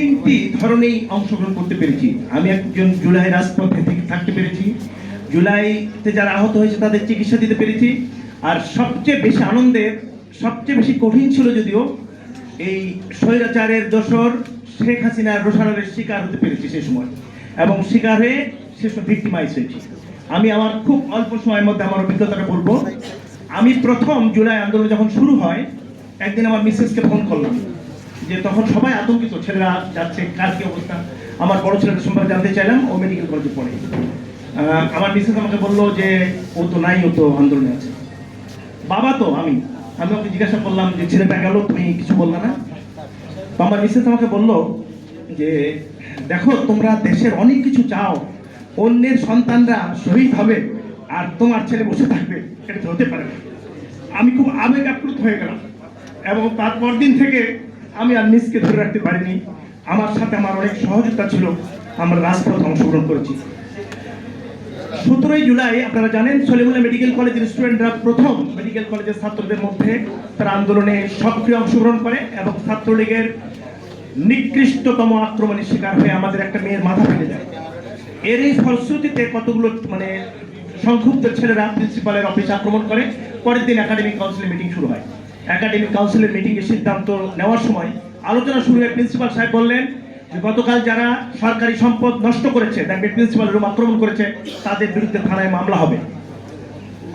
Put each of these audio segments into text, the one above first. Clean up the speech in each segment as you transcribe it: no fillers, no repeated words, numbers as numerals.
তিনটি ধরনেই অংশগ্রহণ করতে পেরেছি। আমি একজন জুলাই রাজপথে থাকতে পেরেছি, জুলাইতে যারা আহত হয়েছে তাদের চিকিৎসা দিতে পেরেছি, আর সবচেয়ে বেশি আনন্দের, সবচেয়ে বেশি কঠিন ছিল যদিও, এই স্বৈরাচারের দোসর শেখ হাসিনার রোষানলের শিকার হতে পেরেছি সে সময়, এবং শিকার হয়ে সে সময় ভিক্টিমাইজ হয়েছি। আমি আমার খুব অল্প সময়ের মধ্যে আমার অভিজ্ঞতাটা বলবো। আমি প্রথম জুলাই আন্দোলন যখন শুরু হয়, একদিন আমার মিসেসকে ফোন করলাম, যে তখন সবাই আতঙ্কিত, ছেলেরা যাচ্ছে, কার কি অবস্থা। আমার বড় ছেলেটার সম্পর্কে জানতে চাইলাম, ও মেডিকেল কলেজে পড়ে। আমার মিসেস আমাকে বললো যে ও তো নাই, ও তো আন্দোলনে আছে। বাবা তো আমি ওকে জিজ্ঞাসা করলাম যে ছেলেটা গেল, তুমি কিছু বললে না? তো আমার মিসেস আমাকে বললো যে দেখো, তোমরা দেশের অনেক কিছু চাও, অন্যের সন্তানরা শহীদ হবে আর তোমার ছেলে বসে থাকবে, এটা তো হতে পারে না। আমি খুব আবেগ আপ্লুত হয়ে গেলাম, এবং তারপর দিন থেকে আমি আর নিজকে ধরে রাখতে পারিনি। আমার সাথে আমার অনেক সহযোগিতা ছিল, আমরা রাজপথে অংশগ্রহণ করেছি। 17 জুলাই আপনারা জানেন, সলিমুল্লাহ মেডিকেল কলেজের স্টুডেন্টরা প্রথম মেডিকেল কলেজের ছাত্রদের মধ্যে তারা আন্দোলনে সক্রিয় অংশগ্রহণ করে, এবং ছাত্রলীগের নিকৃষ্টতম আক্রমণের শিকার হয়ে আমাদের একটা মেয়ের মাথা ফেটে যায়। এর এই ফলশ্রুতিতে কতগুলো সংক্ষুব্ধ ছেলেরা প্রিন্সিপালের অফিস আক্রমণ করে। পরের দিন একাডেমিক কাউন্সিলের মিটিং শুরু হয়। একাডেমিক কাউন্সিলের মিটিংয়ের সিদ্ধান্ত নেওয়ার সময় আলোচনা শুরু হয়ে প্রিন্সিপাল সাহেব বললেন যে গতকাল যারা সরকারি সম্পদ নষ্ট করেছে, দেখবে প্রিন্সিপাল রুম আক্রমণ করেছে, তাদের বিরুদ্ধে থানায় মামলা হবে।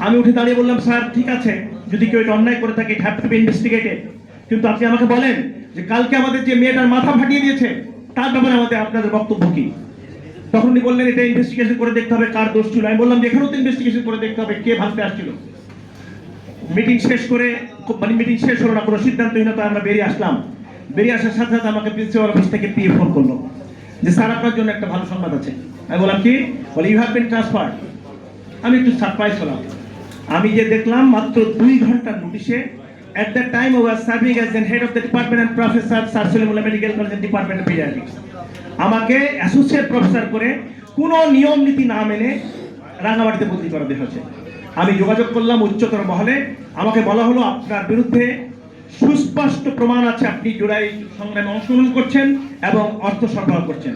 আমি উঠে দাঁড়িয়ে বললাম, স্যার ঠিক আছে, যদি কেউ এটা অন্যায় করে থাকে, ইট হ্যাভ টু বি ইনভেস্টিগেটেড, কিন্তু আপনি আমাকে বলেন যে কালকে আমাদের যে মেয়েটার মাথা ফাটিয়ে দিয়েছে তার ব্যাপারে আপনাদের বক্তব্য কি? তখন উনি বললেন এটা ইনভেস্টিগেশন করে দেখতে হবে কার দোষ ছিল। আমি বললাম যে এখানেও তো ইনভেস্টিগেশন করে দেখতে হবে কে ভাঙতে আসছিল। মিটিং শেষ করে, মানে মিটিং শেষ হলো না, কোনো সিদ্ধান্তহীনতা আমরা বেরিয়ে আসলাম। বেরিয়ে আসার সাথে সাথে আমাকে প্রিন্সিপাল অফিস থেকে পিএ ফোন করলো যে স্যার আপনার জন্য একটা ভালো সংবাদ আছে। আমি বললাম কি? বলে ইউ হ্যাভ বিন ট্রান্সফার্ড। আমি একটু সারপ্রাইজ হলাম। আমি যে দেখলাম মাত্র 2 ঘন্টার নোটিশে, at that time I was serving as the head of the department and professor Sir Salimullah Medical College Department of Pediatrics, আমাকে অ্যাসোসিয়েট প্রফেসর করে কোনো নিয়ম নীতি না মেনে রাঙামাটিতে বদলি করা হয়েছে। আমি যোগাযোগ করলাম উচ্চতর মহলে, আমাকে বলা হলো আপনার বিরুদ্ধে সুস্পষ্ট প্রমাণ আছে, আপনি জুলাই সংগ্রামে অংশগ্রহণ করছেন এবং অর্থ সরবরাহ করছেন।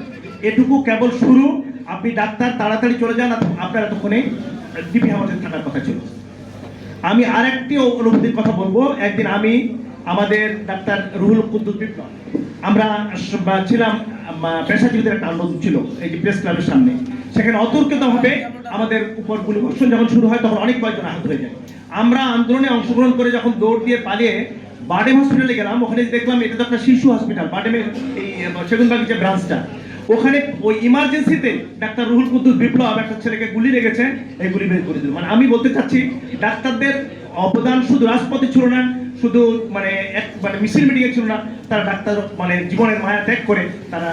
এটুকু কেবল শুরু, আপনি ডাক্তার তাড়াতাড়ি চলে যান, আপনার এতক্ষণে ডিবি আমাদের থাকার কথা ছিল। আমি আরেকটি অনুভূতির কথা বলবো। একদিন আমি, আমাদের ডাক্তার রুহুল কুদ্দুস বিপ্লব, আমরা ছিলাম পেশাজীবীদের একটা আন্দোলন ছিল এই যে প্রেস ক্লাবের সামনে। সেখানে অতর্কিতভাবে আমাদের উপর গুলিবর্ষণ যখন শুরু হয় তখন অনেক কয়েকজন আহত হয়ে যায়। আমরা আন্দোলনে অংশগ্রহণ করে যখন দৌড় দিয়ে পালিয়ে বাডেম হসপিটালে গেলাম, ওখানে দেখলাম এটা তো একটা শিশু হসপিটাল, বাডেমের এই সেগুনবাগির যে ব্রাঞ্চটা, ওখানে ওই ইমার্জেন্সিতে ডাক্তার রুহুল কুদ্দুস বিপ্লব একটা ছেলেকে গুলি লেগেছে, এই গুলি বের করে দিল। মানে আমি বলতে চাচ্ছি ডাক্তারদের অবদান শুধু রাজপথে ছিল না, শুধু মানে মিছিল মিটিংয়ে ছিল না, তারা ডাক্তার মানে জীবনের মায়া ত্যাগ করে তারা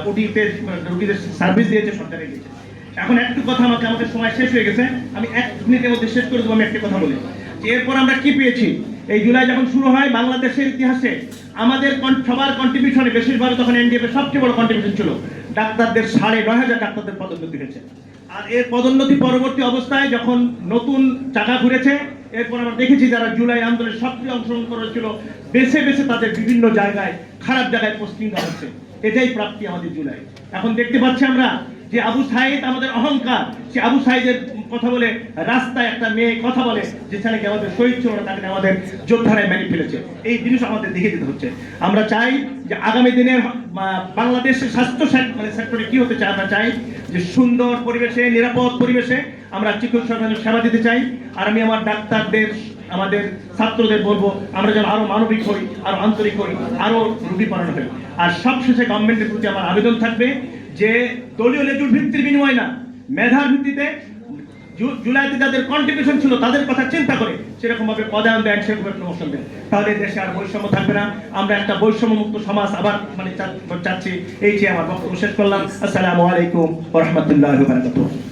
ওটিতে রোগীদের সার্ভিস দিয়েছে, সরকারে গিয়েছে। এখন একটু কথা, আমাদের সময় শেষ হয়ে গেছে, আমি 1 মিনিটের মধ্যে শেষ করে দেবো। আমি একটা কথা বলি, এরপর আমরা কি পেয়েছি? এই জুলাই যখন শুরু হয়, বাংলাদেশের ইতিহাসে আমাদের সবার কন্ট্রিবিউশনে, বেশিরভাগ তখন এনডিএফ এর সবচেয়ে বড় কন্ট্রিবিউশন ছিল, ডাক্তারদের 9,500 ডাক্তারদের পদোন্নতি হয়েছে। আর এর পদোন্নতি পরবর্তী অবস্থায় যখন নতুন চাকা ঘুরেছে, এরপর আমরা দেখেছি যারা জুলাই আন্দোলনে সক্রিয় অংশগ্রহণ করেছিল, বেছে বেছে তাদের বিভিন্ন জায়গায়, খারাপ জায়গায় পোস্টিং দেওয়া হচ্ছে। এটাই প্রাপ্তি আমাদের জুলাই। এখন দেখতে পাচ্ছি আমরা যে আবু সাইদ আমাদের অহংকার, সে আবু সাইদের কথা বলে রাস্তায় একটা মেয়ে কথা বলে যে ছেলেকে আমাদের শহীদ ছিল না, তাকে আমাদের যোদ্ধারায় মেরে ফেলেছে। এই জিনিস আমাদের দেখে দিতে হচ্ছে। আমরা চাই যে আগামী দিনের বাংলাদেশের স্বাস্থ্য সেক্টরে কি হতে চাই? আমরা চাই যে সুন্দর পরিবেশে, নিরাপদ পরিবেশে আমরা চিকিৎসকের সেবা দিতে চাই। আর আমি আমার ডাক্তারদের, আমাদের ছাত্রদের বলবো আমরা যেন আরো মানবিক হই, আরো আন্তরিক হই, আরো রুগী পরায়ণ হই। আর সবশেষে গভর্নমেন্টের প্রতি আমার আবেদন থাকবে যে দলীয় লেজুর ভিত্তির বিনিময় না, মেধার ভিত্তিতে জুলাইতে যাদের কন্ট্রিবিউশন ছিল তাদের কথা চিন্তা করে সেরকম ভাবে পদায়ন দেন, সেরকম প্রমোশন দেন, তাহলে দেশে আর বৈষম্য থাকবে না। আমরা একটা বৈষম্যমুক্ত সমাজ আবার চাচ্ছি। এই যে আমার বক্তব্য শেষ করলাম। আসসালামু আলাইকুম ওয়া রাহমাতুল্লাহি ওয়া বারাকাতুহু।